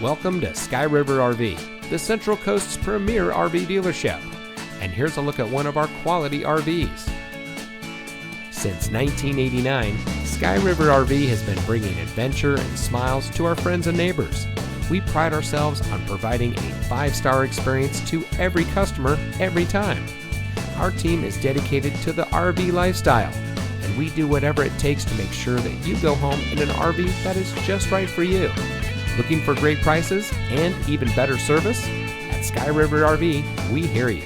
Welcome to Sky River RV, the Central Coast's premier RV dealership. And here's a look at one of our quality RVs. Since 1989, Sky River RV has been bringing adventure and smiles to our friends and neighbors. We pride ourselves on providing a 5-star experience to every customer every time. Our team is dedicated to the RV lifestyle, and we do whatever it takes to make sure that you go home in an RV that is just right for you. Looking for great prices and even better service? At Sky River RV, we hear you.